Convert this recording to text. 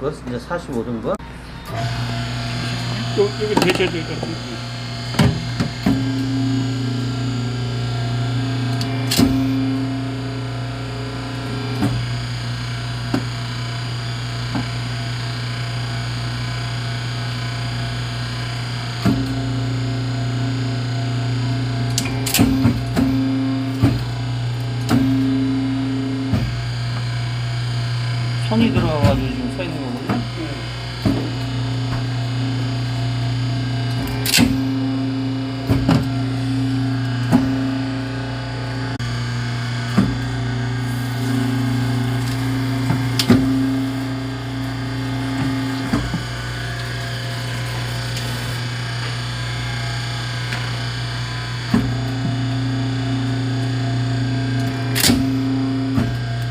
이거 이제 45 정도? 여기 되셔야 될 것 같은데. 손이 들어가가지고 지금 서 있는 거고.